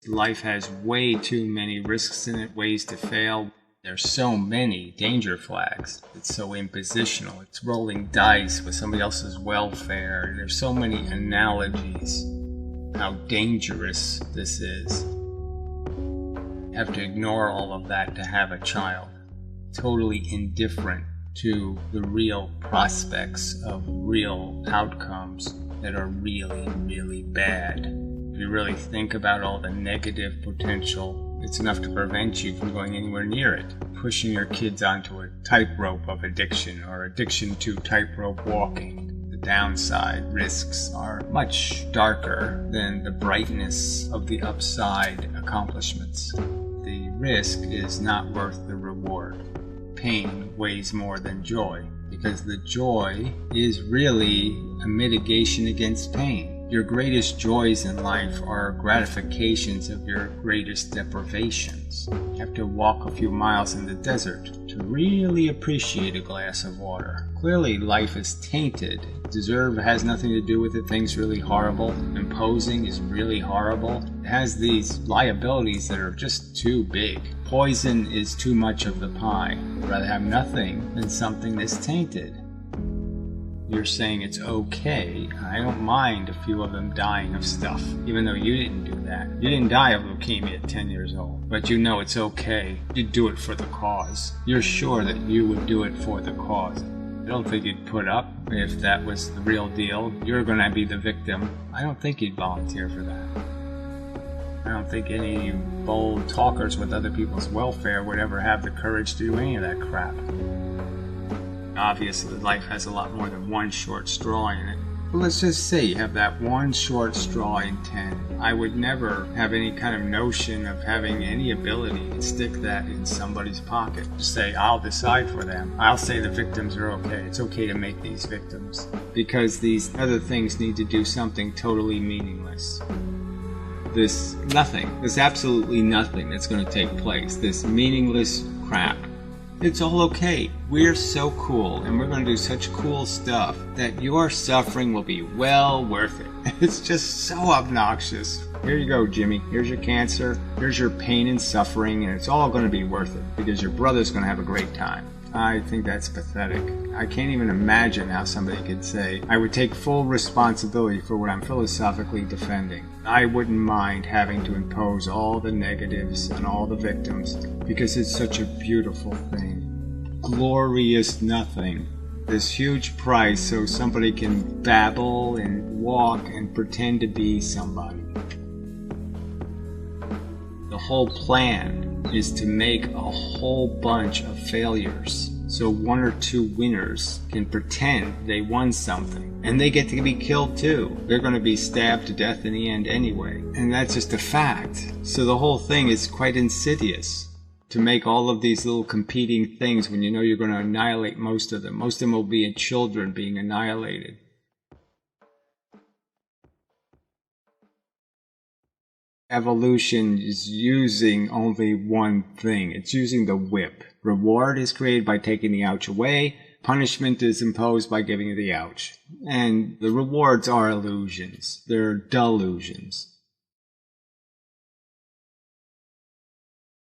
Life has way too many risks in it, ways to fail. There's so many danger flags. It's so impositional. It's rolling dice with somebody else's welfare. There's so many analogies how dangerous this is. You have to ignore all of that to have a child. Totally indifferent to the real prospects of real outcomes that are really, really bad. If you really think about all the negative potential, it's enough to prevent you from going anywhere near it. Pushing your kids onto a tightrope of addiction or addiction to tightrope walking. The downside risks are much darker than the brightness of the upside accomplishments. The risk is not worth the reward. Pain weighs more than joy, because the joy is really a mitigation against pain. Your greatest joys in life are gratifications of your greatest deprivations. You have to walk a few miles in the desert to really appreciate a glass of water. Clearly, life is tainted. Deserve has nothing to do with it. Things really horrible. Imposing is really horrible. It has these liabilities that are just too big. Poison is too much of the pie. I'd rather have nothing than something that's tainted. You're saying it's okay. I don't mind a few of them dying of stuff, even though you didn't do that. You didn't die of leukemia at 10 years old, but you know it's okay. You'd do it for the cause. You're sure that you would do it for the cause. I don't think you'd put up if that was the real deal. You're going to be the victim. I don't think you'd volunteer for that. I don't think any of you bold talkers with other people's welfare would ever have the courage to do any of that crap. Obviously, life has a lot more than one short straw in it. But let's just say you have that one short straw in 10. I would never have any kind of notion of having any ability to stick that in somebody's pocket. Just say, I'll decide for them. I'll say the victims are okay. It's okay to make these victims. Because these other things need to do something totally meaningless. This nothing, this absolutely nothing that's going to take place. This meaningless crap. It's all okay. We're so cool, and we're going to do such cool stuff that your suffering will be well worth it. It's just so obnoxious. Here you go, Jimmy. Here's your cancer. Here's your pain and suffering, and it's all going to be worth it because your brother's going to have a great time. I think that's pathetic. I can't even imagine how somebody could say, I would take full responsibility for what I'm philosophically defending. I wouldn't mind having to impose all the negatives on all the victims because it's such a beautiful thing. Glorious nothing. This huge price so somebody can babble and walk and pretend to be somebody. The whole plan is to make a whole bunch of failures so one or two winners can pretend they won something. And they get to be killed too. They're going to be stabbed to death in the end anyway. And that's just a fact. So the whole thing is quite insidious to make all of these little competing things when you know you're going to annihilate most of them. Most of them will be in children being annihilated. Evolution is using only one thing. It's using the whip. Reward is created by taking the ouch away. Punishment is imposed by giving you the ouch. And the rewards are illusions. They're delusions.